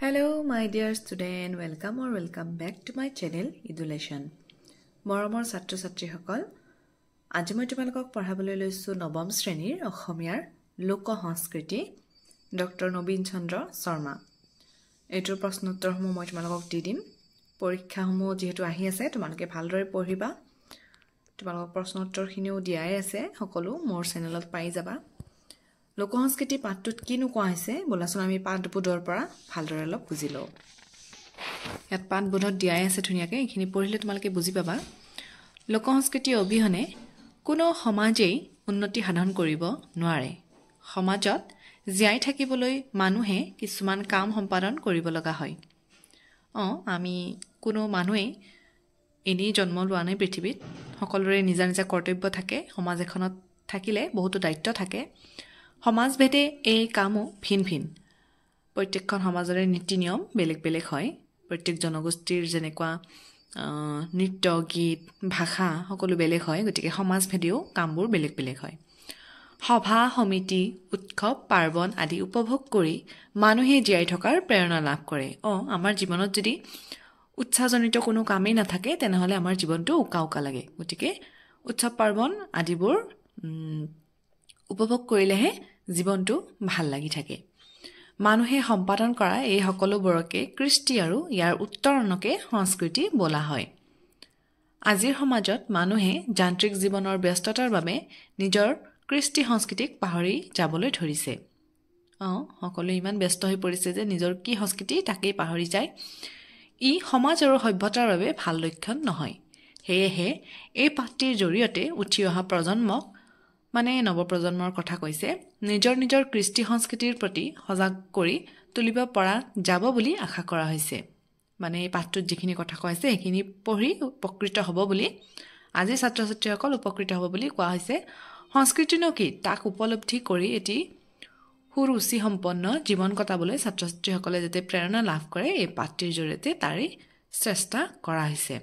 Hello my dear student, welcome back to my channel Education. মৰমৰ ছাত্ৰ ছাত্ৰীসকল, আজি মই তোমালোকক পঢ়াবলৈ লৈছো নৱম শ্ৰেণীৰ অসমীয়াৰ লোক সংস্কৃতি ডক্টৰ নবীন চন্দ্ৰ শৰ্মা। এইটোৰ প্ৰশ্ন উত্তৰসমূহ মই তোমালোকক দি দিম। পৰীক্ষাসমূহ যেহেতু আহি আছে তোমালোকে ভালদৰে পঢ়িবা। তোমালোকক প্ৰশ্ন উত্তৰখিনিও দিয়াই আছে, সকলো মোৰ চেনেলত পাই যাবা। লোক সংস্কৃতি পাঠটোত কিনো কোৱা হৈছে বলাচোন আমি পাঠবোধৰ পৰা ভালদৰে অলপ বুজি লওঁ। ইয়াত পাঠবোধত দিয়াই আছে ধুনীয়াকৈ, এইখিনি পঢ়িলে তোমালোকে বুজি পাবা। লোক সংস্কৃতি অবিহনে কোনো সমাজেই উন্নতি সাধন কৰিব নোৱাৰে। সমাজত জীয়াই থাকিবলৈ মানুহে কিছুমান কাম সম্পাদন কৰিব লগা হয়। আমি কোনো মানুহেই এনেই জন্ম লোৱা নাই পৃথিৱীত। সকলোৰে নিজা নিজা কৰ্তব্য থাকে। সমাজ এখনত থাকিলে বহুতো দায়িত্ব থাকে। সমাজভেদে এই কামো ভিন ভিন। প্ৰত্যেকখন সমাজৰে নীতি নিয়ম বেলেগ বেলেগ হয়। প্ৰত্যেক জনগোষ্ঠীৰ যেনেকুৱা নৃত্য, গীত, ভাষা সকলো বেলেগ হয়। গতিকে সমাজভেদেও কামবোৰ বেলেগ বেলেগ হয়। সভা, সমিতি, উৎসৱ, পাৰ্বণ আদি উপভোগ কৰি মানুহে জীয়াই থকাৰ প্ৰেৰণা লাভ কৰে। আমাৰ জীৱনত যদি উৎসাহজনিত কোনো কামেই নাথাকে তেনেহ'লে আমাৰ জীৱনটো উকা উকা লাগে। গতিকে উৎসৱ পাৰ্বণ আদিবোৰ উপভোগ কৰিলেহে জীৱনটো ভাল লাগি থাকে। মানুহে সম্পাদন কৰা এই সকলোবোৰকে কৃষ্টি আৰু ইয়াৰ উত্তৰণকে সংস্কৃতি বোলা হয়। আজিৰ সমাজত মানুহে যান্ত্ৰিক জীৱনৰ ব্যস্ততাৰ বাবে নিজৰ কৃষ্টি সংস্কৃতিক পাহৰি যাবলৈ ধৰিছে। সকলোৱে ইমান ব্যস্ত হৈ পৰিছে যে নিজৰ কি সংস্কৃতি তাকেই পাহৰি যায়। ই সমাজ আৰু সভ্যতাৰ বাবে ভাল লক্ষণ নহয়। সেয়েহে এই পাঠটিৰ জৰিয়তে উঠি অহা প্ৰজন্মক, মানে নৱপ্ৰজন্মৰ কথা কৈছে, নিজৰ নিজৰ কৃষ্টি সংস্কৃতিৰ প্ৰতি সজাগ কৰি তুলিব পৰা যাব বুলি আশা কৰা হৈছে। মানে এই পাঠটোত যিখিনি কথা কৈছে সেইখিনি পঢ়ি উপকৃত হ'ব বুলি, আজি ছাত্ৰ ছাত্ৰীসকল উপকৃত হ'ব বুলি কোৱা হৈছে। সংস্কৃতিনো কি তাক উপলব্ধি কৰি এটি সুৰুচি সম্পন্ন জীৱন কটাবলৈ ছাত্ৰ ছাত্ৰীসকলে যাতে প্ৰেৰণা লাভ কৰে, এই পাঠটিৰ জৰিয়তে তাৰে চেষ্টা কৰা হৈছে।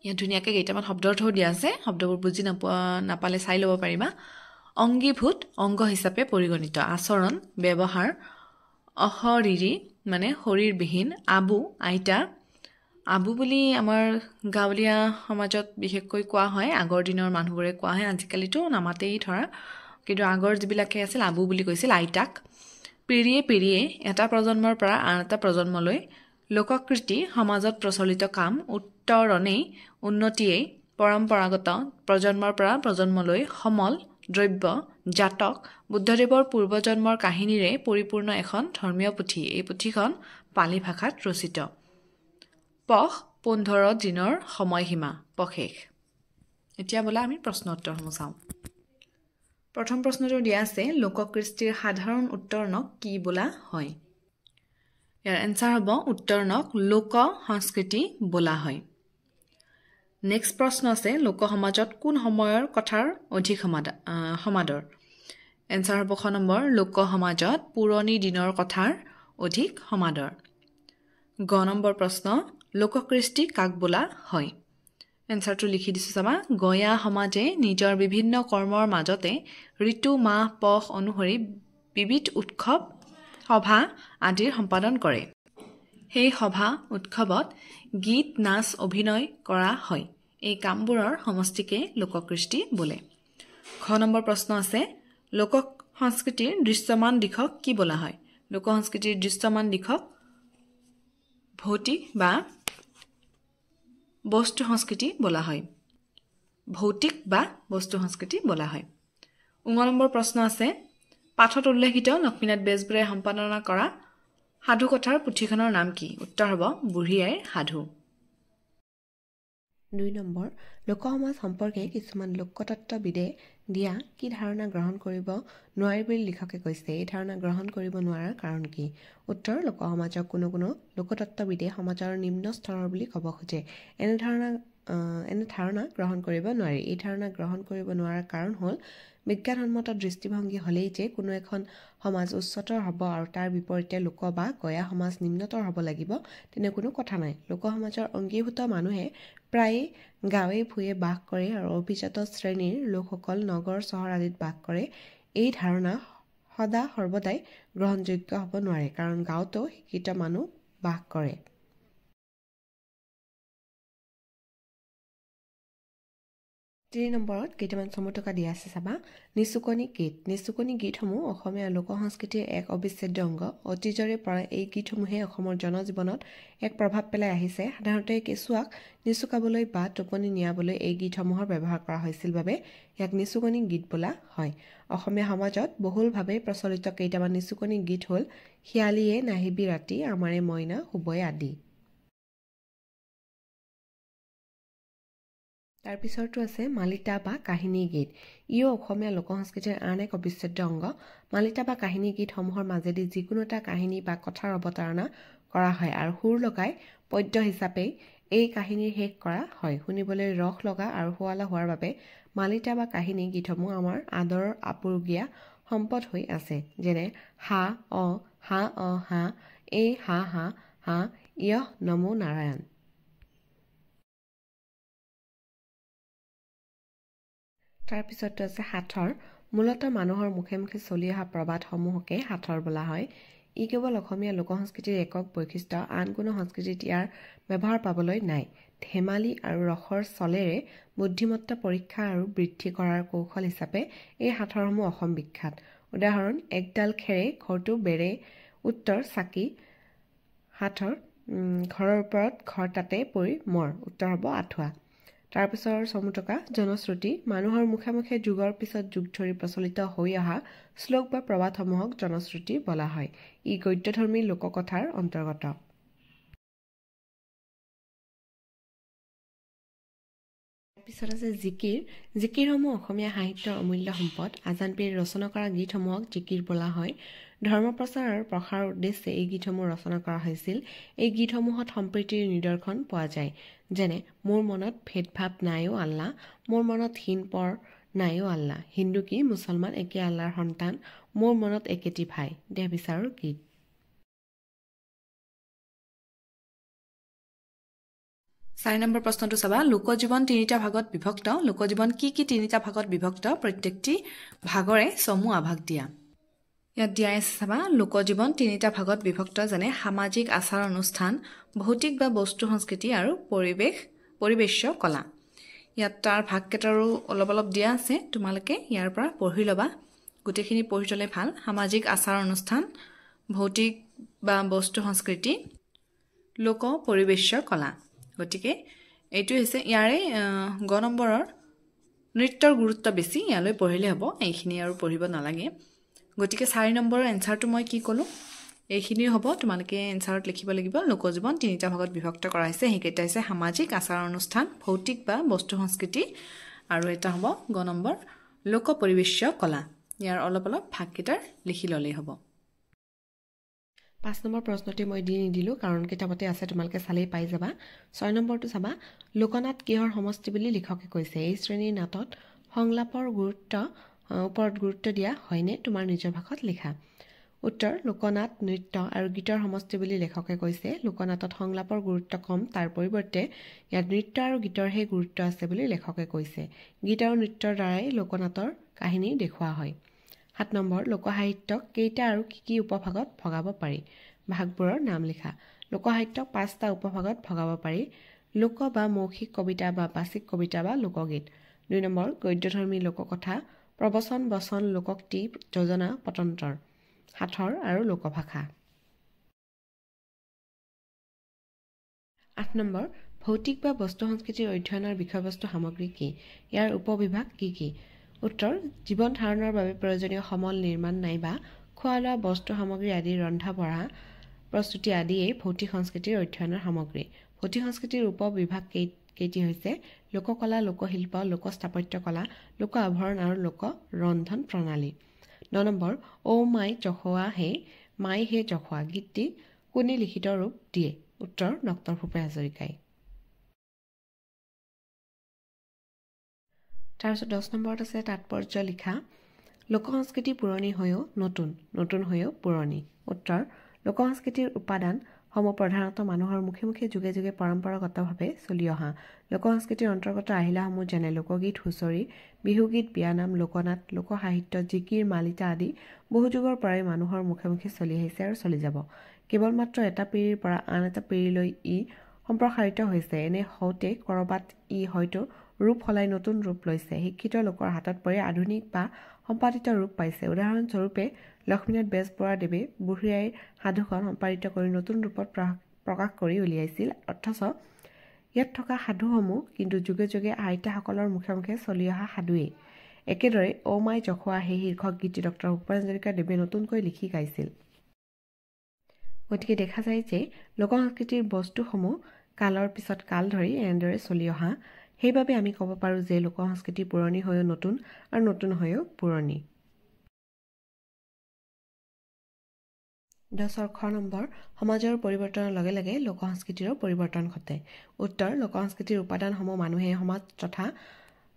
ইয়াত ধুনীয়াকৈ কেইটামান শব্দাৰ্থও দিয়া আছে। শব্দবোৰ বুজি নাপালে চাই ল'ব পাৰিবা। অংগীভূত অংগ হিচাপে পৰিগণিত। আচৰণ, ব্যৱহাৰ, অশৰীৰী মানে শৰীৰবিহীন। আবু, আইতা। আবু বুলি আমাৰ গাঁৱলীয়া সমাজত বিশেষকৈ কোৱা হয়। আগৰ দিনৰ মানুহবোৰে কোৱা হয়, আজিকালিতো নামাতেই ধৰা, কিন্তু আগৰ যিবিলাকে আছিল আবু বুলি কৈছিল আইতাক। পিৰিয়ে পিৰিয়ে এটা প্ৰজন্মৰ পৰা আন এটা প্ৰজন্মলৈ লোককৃতি সমাজত প্ৰচলিত কাম উত্তৰণেই উন্নতিয়েই পৰম্পৰাগত প্ৰজন্মৰ পৰা প্ৰজন্মলৈ সমল দ্ৰব্য জাতক বুদ্ধদেৱৰ পূৰ্বজন্মৰ কাহিনীৰে পৰিপূৰ্ণ এখন ধৰ্মীয় পুথি। এই পুথিখন পালি ভাষাত ৰচিত। পষ 15 দিনৰ সময়সীমা পশেষ। এতিয়া বোলা আমি প্ৰশ্ন উত্তৰসমূহ চাওঁ। প্ৰথম প্ৰশ্নটো দিয়া আছে, লোককৃষ্টিৰ সাধাৰণ উত্তৰণক কি বোলা হয়? ইয়াৰ এনচাৰ হ'ব উত্তৰণক লোক সংস্কৃতি বোলা হয়। নেক্সট প্ৰশ্ন আছে, লোক সমাজত কোন সময়ৰ কথাৰ অধিক সমাদৰ? এনচাৰ হ'ব খ নম্বৰ, লোক সমাজত পুৰণি দিনৰ কথাৰ অধিক সমাদৰ। গ নম্বৰ প্ৰশ্ন, লোককৃষ্টি কাক বোলা হয়? এনচাৰটো লিখি দিছোঁ চাবা। গঞা সমাজে নিজৰ বিভিন্ন কৰ্মৰ মাজতে ঋতু, মাহ, পষ অনুসৰি বিবিধ উৎসৱ, সভা আদিৰ সম্পাদন কৰে। সেই সভা উৎসৱত গীত, নাচ, অভিনয় কৰা হয়। এই কামবোৰৰ সমষ্টিকে লোককৃষ্টি বোলে। খ নম্বৰ প্ৰশ্ন আছে, লোক সংস্কৃতিৰ দৃশ্যমান দিশক কি বোলা হয়? লোক সংস্কৃতিৰ দৃশ্যমান দিশক ভৌতিক বা বস্তু সংস্কৃতি বোলা হয়। ভৌতিক বা বস্তু সংস্কৃতি বোলা হয়। 19 নম্বৰ প্ৰশ্ন আছে, পাঠত উল্লেখিত লক্ষ্মীনাথ বেজবৰুৱাই সম্পাদনা কৰা সাধুকথাৰ পুথিখনৰ নাম কি? উত্তৰ হ'ব বুঢ়ী আইৰ সাধু। 2 নম্বৰ, লোকসমাজ সম্পৰ্কে কিছুমান লোকতত্ত্ববিদে দিয়া কি ধাৰণা গ্ৰহণ কৰিব নোৱাৰি বুলি লিখকে কৈছে? এই ধাৰণা গ্ৰহণ কৰিব নোৱাৰাৰ কাৰণ কি? উত্তৰ, লোকসমাজক কোনো কোনো লোকতত্ত্ববিদে সমাজৰ নিম্ন স্তৰৰ বুলি ক'ব খোজে। এনে ধাৰণা গ্ৰহণ কৰিব নোৱাৰি। এই ধাৰণা গ্ৰহণ কৰিব নোৱাৰাৰ কাৰণ হ'ল, বিজ্ঞানসন্মত দৃষ্টিভংগী হ'লেই যে কোনো এখন সমাজ উচ্চতৰ হ'ব আৰু তাৰ বিপৰীতে লোক বা গঞা সমাজ নিম্নতৰ হ'ব লাগিব তেনে কোনো কথা নাই। লোকসমাজৰ অংগীভূত মানুহে প্ৰায়ে গাঁৱে ভূঞে বাস কৰে আৰু অভিজাত শ্ৰেণীৰ লোকসকল নগৰ চহৰ আদিত বাস কৰে। এই ধাৰণা সদা সৰ্বদাই গ্ৰহণযোগ্য হ'ব নোৱাৰে কাৰণ গাঁৱতো শিক্ষিত মানুহ বাস কৰে। 3 নম্বৰত কেইটামান চমু টকা দিয়া আছে চাবা। নিচুকনি গীত। নিচুকনি গীতসমূহ অসমীয়া লোক সংস্কৃতিৰ এক অবিচ্ছেদ্য অংগ। অতীজৰে পৰা এই গীতসমূহে অসমৰ জনজীৱনত এক প্ৰভাৱ পেলাই আহিছে। সাধাৰণতে কেঁচুৱাক নিচুকাবলৈ বা টোপনি নিয়াবলৈ এই গীতসমূহৰ ব্যৱহাৰ কৰা হৈছিল বাবে ইয়াক নিচুকনি গীত বোলা হয়। অসমীয়া সমাজত বহুলভাৱে প্ৰচলিত কেইটামান নিচুকনি গীত হ'ল শিয়ালিয়ে নাহিবি ৰাতি, আমাৰে মইনা শুবই আদি। তাৰপিছৰটো আছে মালিতা বা কাহিনী গীত। ইও অসমীয়া লোক সংস্কৃতিৰ আন এক অবিচ্ছেদ্য অংগ। মালিতা বা কাহিনী গীতসমূহৰ মাজেদি যিকোনো এটা কাহিনী বা কথাৰ অৱতাৰণা কৰা হয় আৰু সুৰ লগাই পদ্য হিচাপেই এই কাহিনীৰ শেষ কৰা হয়। শুনিবলৈ ৰস লগা আৰু শুৱলা হোৱাৰ বাবে মালিতা বা কাহিনী গীতসমূহ আমাৰ আদৰৰ আপুৰুগীয়া সম্পদ হৈ আছে। যেনে হা অ হা অ হা, এই হা হা হা, ইয়হ নমো নাৰায়ণ। তাৰপিছতটো আছে সাঁথৰ। মূলতঃ মানুহৰ মুখে মুখে চলি অহা প্ৰবাদসমূহকে সাঁথৰ বোলা হয়। ই কেৱল অসমীয়া লোক সংস্কৃতিৰ একক বৈশিষ্ট্য, আন কোনো সংস্কৃতিত ইয়াৰ ব্যৱহাৰ পাবলৈ নাই। ধেমালি আৰু ৰসৰ চলেৰে বুদ্ধিমত্তা পৰীক্ষা আৰু বৃদ্ধি কৰাৰ কৌশল হিচাপে এই সাঁথৰসমূহ অসম বিখ্যাত। উদাহৰণ: একডাল খেৰে ঘৰটো বেৰে, উত্তৰ চাকি। সাঁথৰ: ঘৰৰ ওপৰত ঘৰ তাতে পৰি মৰ, উত্তৰ হ'ব আঁঠুৱা। তাৰপিছৰ চমু টকা জনশ্ৰুতি। মানুহৰ মুখে মুখে যুগৰ পিছত যুগ ধৰি প্ৰচলিত হৈ অহা শ্লোক বা প্ৰবাদসমূহক জনশ্ৰুতি বোলা হয়। ই গদ্যধৰ্মী লোককথাৰ অন্তৰ্গত। তাৰপিছত আছে জিকিৰ। জিকিৰসমূহ অসমীয়া সাহিত্যৰ অমূল্য সম্পদ। আজান পীৰে ৰচনা কৰা গীতসমূহক জিকিৰ বোলা হয়। ধৰ্মপ্ৰচাৰ আৰু প্ৰসাৰৰ উদ্দেশ্যে এই গীতসমূহ ৰচনা কৰা হৈছিল। এই গীতসমূহত সম্প্ৰীতিৰ নিদৰ্শন পোৱা যায়। যেনে মোৰ মনত ভেদভাৱ নাই অ' আল্লাহ, মোৰ মনত হীন পৰ নাই অ' আল্লাহ, হিন্দু কি মুছলমান একে আল্লাৰ সন্তান, মোৰ মনত একেটি ভাই, দেহ বিচাৰৰ গীত। চাৰি নম্বৰ প্ৰশ্নটো চাবা। লোকজীৱন তিনিটা ভাগত বিভক্ত। লোকজীৱন কি কি তিনিটা ভাগত বিভক্ত? প্ৰত্যেকটি ভাগৰে চমু আভাস দিয়া। ইয়াত দিয়া আছে চাবা। লোকজীৱন তিনিটা ভাগত বিভক্ত, যেনে সামাজিক আচাৰ অনুষ্ঠান, ভৌতিক বা বস্তু সংস্কৃতি আৰু পৰিৱেশ্য কলা। ইয়াত তাৰ ভাগকেইটাৰো অলপ অলপ দিয়া আছে, তোমালোকে ইয়াৰ পৰা পঢ়ি ল'বা। গোটেইখিনি পঢ়ি ল'লে ভাল। সামাজিক আচাৰ অনুষ্ঠান, ভৌতিক বা বস্তু সংস্কৃতি, লোক পৰিৱেশ্য কলা। গতিকে এইটো হৈছে ইয়াৰে গ নম্বৰৰ নৃত্যৰ গুৰুত্ব বেছি, ইয়ালৈ পঢ়িলে হ'ব, এইখিনি আৰু পঢ়িব নালাগে। গতিকে 4 নম্বৰৰ এনচাৰটো মই কি ক'লোঁ, এইখিনিও হ'ব। তোমালোকে এনচাৰত লিখিব লাগিব লোকজীৱন তিনিটা ভাগত বিভক্ত কৰা হৈছে। সেইকেইটা হৈছে সামাজিক আচাৰ অনুষ্ঠান, ভৌতিক বা বস্তু সংস্কৃতি, আৰু এটা হ'ব গ নম্বৰ লোক পৰিৱেশ্য কলা। ইয়াৰ অলপ অলপ ভাগকেইটাৰ লিখি ল'লেই হ'ব। 5 নম্বৰ প্ৰশ্নটি মই দি নিদিলোঁ কাৰণ কিতাপতে আছে, তোমালোকে চালেই পাই যাবা। 6 নম্বৰটো চাবা। লোকনাট কিহৰ সমষ্টি বুলি লিখকে কৈছে? এই শ্ৰেণীৰ নাটত সংলাপৰ ওপৰত গুৰুত্ব দিয়া হয়নে? তোমাৰ নিজৰ ভাষাত লিখা। উত্তৰ: লোকনাট নৃত্য আৰু গীতৰ সমষ্টি বুলি লেখকে কৈছে। লোকনাটত সংলাপৰ গুৰুত্ব কম, তাৰ পৰিৱৰ্তে ইয়াত নৃত্য আৰু গীতৰহে গুৰুত্ব আছে বুলি লেখকে কৈছে। গীত আৰু নৃত্যৰ দ্বাৰাই লোকনাটৰ কাহিনী দেখুওৱা হয়। 7 নম্বৰ লোকসাহিত্যক কেইটা আৰু কি কি উপভাগত ভগাব পাৰি? ভাগবোৰৰ নাম লিখা। লোকসাহিত্যক 5টা উপভাগত ভগাব পাৰি: লোক বা মৌখিক কবিতা বা বাচিক কবিতা বা লোকগীত। 2 নম্বৰ গদ্যধৰ্মী লোককথা, প্ৰবচন, বচন, লোকোক্তি, যোজনা, পটন্তৰ, সাঁথৰ আৰু লোকভাষা। 8 নম্বৰ ভৌতিক বা বস্তু সংস্কৃতিৰ অধ্যয়নৰ বিষয়বস্তু সামগ্ৰী কি? ইয়াৰ উপবিভাগ কি কি? উত্তৰ: জীৱন ধাৰণৰ বাবে প্ৰয়োজনীয় সমল নিৰ্মাণ নাইবা খোৱা লোৱা বস্তু সামগ্ৰী আদি ৰন্ধা বঢ়া প্ৰস্তুতি আদিয়েই ভৌতিক সংস্কৃতিৰ অধ্যয়নৰ সামগ্ৰী। ভৌতিক সংস্কৃতিৰ উপবিভাগ কেইটি হৈছে লোককলা, লোকশিল্প, লোকস্থাপত্য কলা, লোক আভৰণ আৰু লোক ৰন্ধন প্ৰণালী। 9 নম্বৰ ঔ মাই জখোৱা হে মাই হে জখোৱা গীতটি কোনে লিখিত ৰূপ দিয়ে? উত্তৰ: ডক্টৰ ভূপেন হাজৰিকাই। তাৰপিছত 10 নম্বৰত আছে তাৎপৰ্য লিখা। লোকসংস্কৃতি পুৰণি হৈও নতুন, নতুন হৈও পুৰণি। উত্তৰ: লোকসংস্কৃতিৰ উপাদান সমূহ প্ৰধানতঃ মানুহৰ মুখে মুখে যুগে যুগে পৰম্পৰাগতভাৱে চলি অহা লোকসংস্কৃতিৰ অন্তৰ্গত আহিলাসমূহ যেনে লোকগীত, হুঁচৰি, বিহুগীত, বিয়ানাম, লোকনাট, লোকসাহিত্য, জিকিৰ, মালিতা আদি বহু যুগৰ পৰাই মানুহৰ মুখে মুখে চলি আহিছে আৰু চলি যাব। কেৱল মাত্ৰ এটা পিঢ়িৰ পৰা আন এটা পিঢ়িলৈ ই সম্প্ৰসাৰিত হৈছে। এনে হওঁতে ক'ৰবাত ই হয়তো ৰূপ সলাই নতুন ৰূপ লৈছে, শিক্ষিত লোকৰ হাতত পৰি আধুনিক বা সম্পাদিত ৰূপ পাইছে। উদাহৰণস্বৰূপে লক্ষ্মীনাথ বেজবৰুৱাদেৱে বুঢ়ী আইৰ সাধুখন সম্পাদিত কৰি নতুন ৰূপত প্ৰকাশ কৰি উলিয়াইছিল। অথচ ইয়াত থকা সাধুসমূহ কিন্তু যুগে যুগে আইতাসকলৰ মুখে মুখে চলি অহা সাধুৱেই। একেদৰে অ মাই জখুৱা সেই শীৰ্ষক গীতটি ডক্টৰ ভূপেন হাজৰিকাদেৱে নতুনকৈ লিখি গাইছিল। গতিকে দেখা যায় যে লোকসংস্কৃতিৰ বস্তুসমূহ কালৰ পিছত কাল ধৰি এনেদৰে চলি অহা। সেইবাবে আমি ক'ব পাৰোঁ যে লোকসংস্কৃতি পুৰণি হৈও নতুন আৰু নতুন হৈও পুৰণি। 10ৰ খ নম্বৰ, সমাজৰ পৰিৱৰ্তনৰ লগে লগে লোকসংস্কৃতিৰো পৰিৱৰ্তন ঘটে। উত্তৰ, লোকসংস্কৃতিৰ উপাদানসমূহ মানুহে সমাজ তথা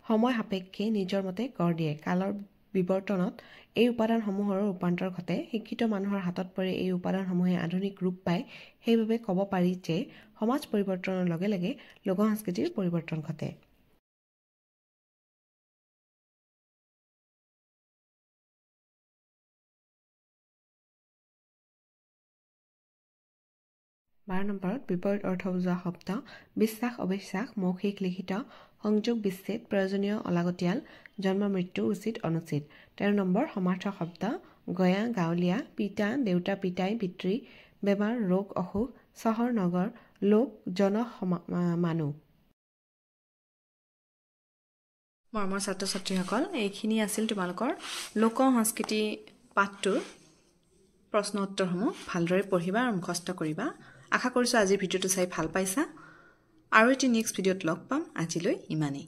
সময় সাপেক্ষে নিজৰ মতে গঢ় দিয়ে। কালৰ বিৱৰ্তনত এই উপাদানসমূহৰো ৰূপান্তৰ ঘটে। শিক্ষিত মানুহৰ হাতত পৰি এই উপাদানসমূহে আধুনিক ৰূপ পায়। সেইবাবে ক'ব পাৰি যে সমাজ পৰিৱৰ্তনৰ লগে লগে লোকসংস্কৃতিৰ পৰিৱৰ্তন ঘটে। 12 নম্বৰত বিপৰীত অৰ্থ বুজোৱা শব্দ বিশ্বাস, অবিশ্বাস, মৌখিক, লিখিত, সংযোগ, বিচ্ছেদ, প্ৰয়োজনীয়, অলাগতিয়াল, জন্ম, মৃত্যু, উচিত, অনুচিত। 13 নম্বৰ সমাৰ্থক শব্দ গঞা, গাঁৱলীয়া, পিতা, দেউতা, পিতাই, পিতৃ, বেমাৰ, ৰোগ, অসুখ, চহৰ, নগৰ, লোক, জন, মানুহ। মৰমৰ ছাত্ৰ ছাত্ৰীসকল, এইখিনি আছিল তোমালোকৰ লোক সংস্কৃতি পাঠটোৰ প্ৰশ্ন উত্তৰসমূহ। ভালদৰে পঢ়িবা আৰু মুখস্থ কৰিবা। আশা কৰিছোঁ আজিৰ ভিডিঅ'টো চাই ভাল পাইছা। আৰু এটি নেক্সট ভিডিঅ'ত লগ পাম। আজিলৈ ইমানেই।